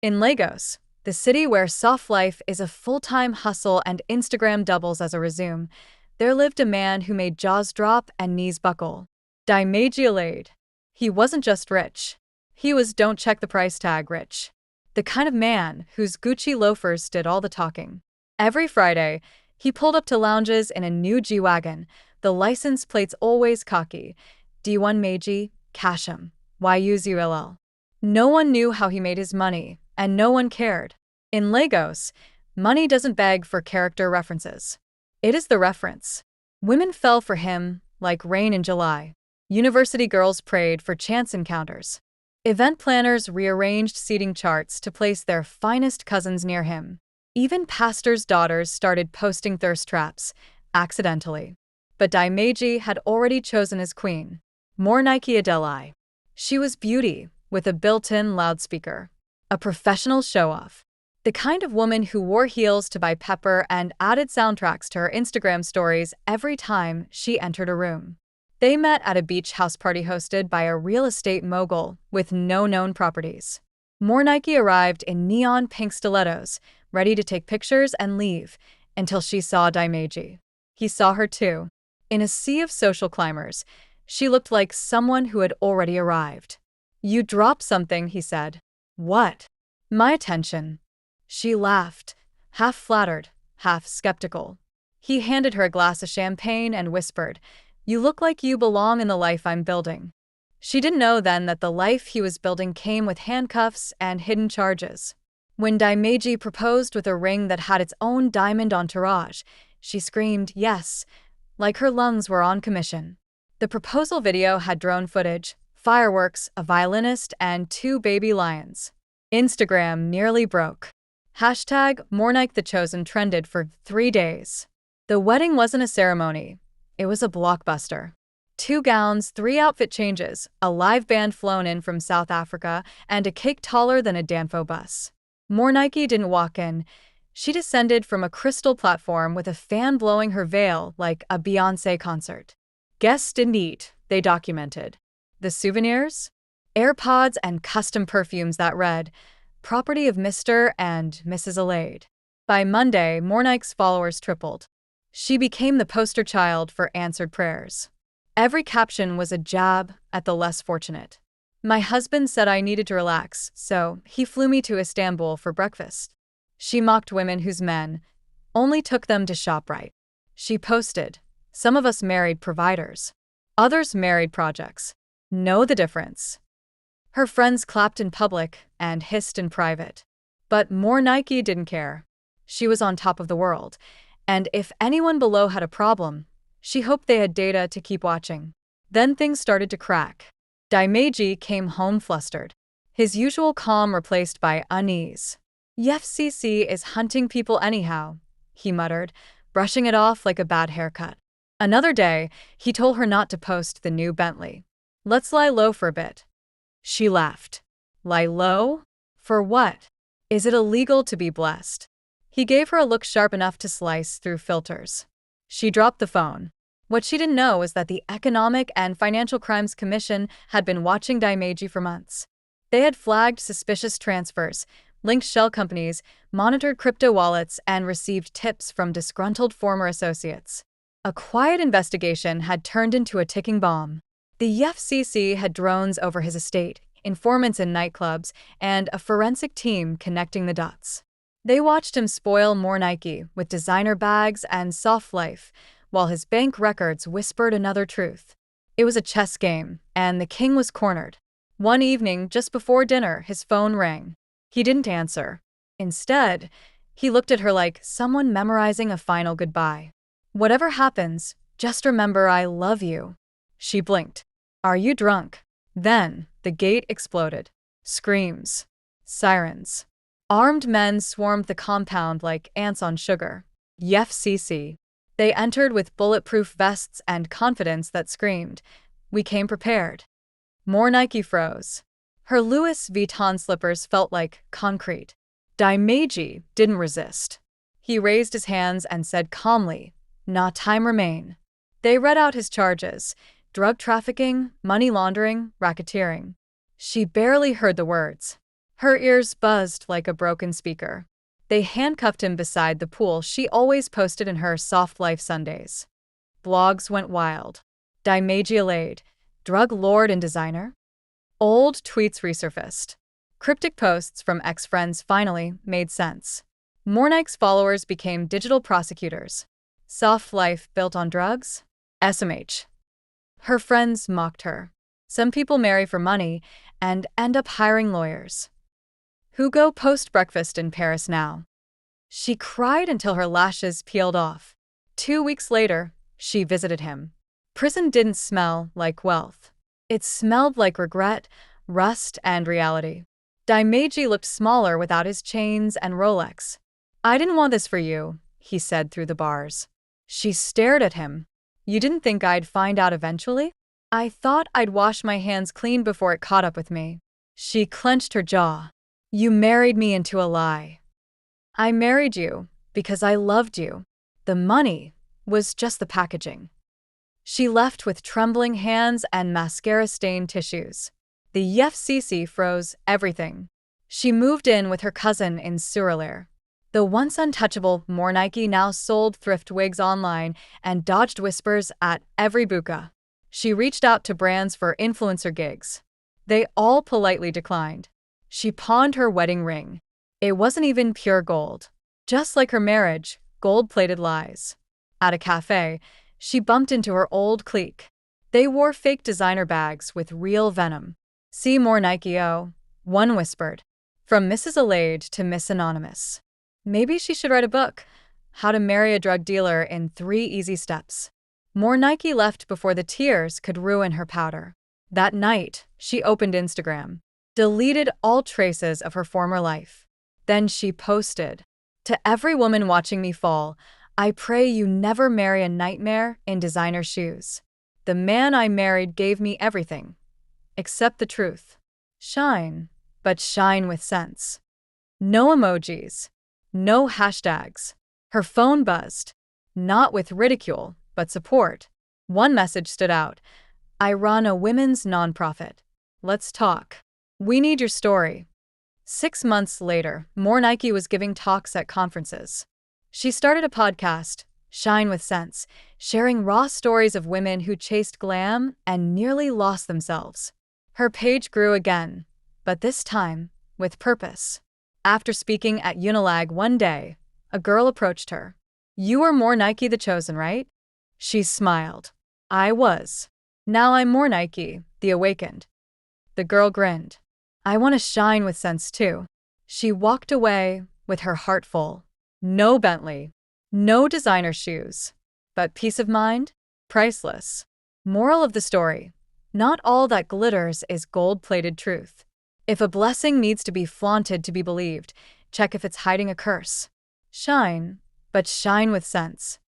In Lagos, the city where soft life is a full-time hustle and Instagram doubles as a resume, there lived a man who made jaws drop and knees buckle. Dimeji Alade. He wasn't just rich. He was don't check the price tag rich. The kind of man whose Gucci loafers did all the talking. Every Friday, he pulled up to lounges in a new G-Wagon, the license plates always cocky. D1 Meiji, Casham, YUZULL. No one knew how he made his money, and no one cared. In Lagos, money doesn't beg for character references. It is the reference. Women fell for him like rain in July. University girls prayed for chance encounters. Event planners rearranged seating charts to place their finest cousins near him. Even pastors' daughters started posting thirst traps, accidentally. But Dimeji had already chosen his queen, Mornike Adelai. She was beauty, with a built-in loudspeaker. A professional show-off. The kind of woman who wore heels to buy pepper and added soundtracks to her Instagram stories every time she entered a room. They met at a beach house party hosted by a real estate mogul with no known properties. Mornike arrived in neon pink stilettos, ready to take pictures and leave, until she saw Dimeji. He saw her too. In a sea of social climbers, she looked like someone who had already arrived. "You dropped something," he said. "What?" "My attention." She laughed, half flattered, half skeptical. He handed her a glass of champagne and whispered, "You look like you belong in the life I'm building." She didn't know then that the life he was building came with handcuffs and hidden charges. When Dimeji proposed with a ring that had its own diamond entourage, she screamed yes, like her lungs were on commission. The proposal video had drone footage, fireworks, a violinist, and 2 baby lions. Instagram nearly broke. #Mornike the Chosen trended for 3 days. The wedding wasn't a ceremony. It was a blockbuster. 2 gowns, 3 outfit changes, a live band flown in from South Africa, and a cake taller than a Danfo bus. Mornike didn't walk in. She descended from a crystal platform with a fan blowing her veil like a Beyoncé concert. Guests didn't eat, they documented. The souvenirs? AirPods and custom perfumes that read, "Property of Mr. and Mrs. Alade." By Monday, Mornike's followers tripled. She became the poster child for answered prayers. Every caption was a jab at the less fortunate. "My husband said I needed to relax, so he flew me to Istanbul for breakfast." She mocked women whose men only took them to ShopRite. She posted, "Some of us married providers. Others married projects. Know the difference." Her friends clapped in public and hissed in private. But Mornike didn't care. She was on top of the world, and if anyone below had a problem, she hoped they had data to keep watching. Then things started to crack. Dimeji came home flustered. His usual calm replaced by unease. "EFCC is hunting people anyhow," he muttered, brushing it off like a bad haircut. Another day, he told her not to post the new Bentley. "Let's lie low for a bit." She laughed. "Lie low? For what? Is it illegal to be blessed?" He gave her a look sharp enough to slice through filters. She dropped the phone. What she didn't know was that the Economic and Financial Crimes Commission had been watching Dimeji for months. They had flagged suspicious transfers, linked shell companies, monitored crypto wallets, and received tips from disgruntled former associates. A quiet investigation had turned into a ticking bomb. The EFCC had drones over his estate, informants in nightclubs, and a forensic team connecting the dots. They watched him spoil Mornike with designer bags and soft life, while his bank records whispered another truth. It was a chess game, and the king was cornered. One evening, just before dinner, his phone rang. He didn't answer. Instead, he looked at her like someone memorizing a final goodbye. "Whatever happens, just remember I love you." She blinked. "Are you drunk?" Then, the gate exploded. Screams. Sirens. Armed men swarmed the compound like ants on sugar. EFCC. They entered with bulletproof vests and confidence that screamed, "We came prepared." Mornike froze. Her Louis Vuitton slippers felt like concrete. Dimeji didn't resist. He raised his hands and said calmly, "Na time remain." They read out his charges: drug trafficking, money laundering, racketeering. She barely heard the words. Her ears buzzed like a broken speaker. They handcuffed him beside the pool she always posted in her soft life Sundays. Blogs went wild. Dimagiolade, drug lord and designer? Old tweets resurfaced. Cryptic posts from ex-friends finally made sense. Mornike's followers became digital prosecutors. Soft life built on drugs? SMH. Her friends mocked her. Some people marry for money and end up hiring lawyers. Who go post-breakfast in Paris now? She cried until her lashes peeled off. 2 weeks later, she visited him. Prison didn't smell like wealth. It smelled like regret, rust, and reality. Daimagi looked smaller without his chains and Rolex. "I didn't want this for you," he said through the bars. She stared at him. "You didn't think I'd find out eventually? I thought I'd wash my hands clean before it caught up with me." She clenched her jaw. "You married me into a lie." "I married you because I loved you. The money was just the packaging." She left with trembling hands and mascara-stained tissues. The EFCC froze everything. She moved in with her cousin in Suralere. The once untouchable Mornike now sold thrift wigs online and dodged whispers at every buka. She reached out to brands for influencer gigs. They all politely declined. She pawned her wedding ring. It wasn't even pure gold. Just like her marriage, gold-plated lies. At a cafe, she bumped into her old clique. They wore fake designer bags with real venom. "See more Nike, oh," one whispered. From Mrs. Alade to Miss Anonymous. Maybe she should write a book, How to Marry a Drug Dealer in 3 Easy Steps. More Nike left before the tears could ruin her powder. That night, she opened Instagram, deleted all traces of her former life. Then she posted, "To every woman watching me fall, I pray you never marry a nightmare in designer shoes. The man I married gave me everything. Except the truth. Shine, but shine with sense." No emojis. No hashtags. Her phone buzzed. Not with ridicule, but support. One message stood out. "I run a women's nonprofit. Let's talk. We need your story." 6 months later, Mornike was giving talks at conferences. She started a podcast, Shine with Sense, sharing raw stories of women who chased glam and nearly lost themselves. Her page grew again, but this time with purpose. After speaking at Unilag one day, a girl approached her. "You were Mornike the Chosen, right?" She smiled. "I was. Now I'm Mornike, the Awakened." The girl grinned. "I want to shine with sense too." She walked away with her heart full. No Bentley, no designer shoes, but peace of mind? Priceless. Moral of the story: not all that glitters is gold-plated truth. If a blessing needs to be flaunted to be believed, check if it's hiding a curse. Shine, but shine with sense.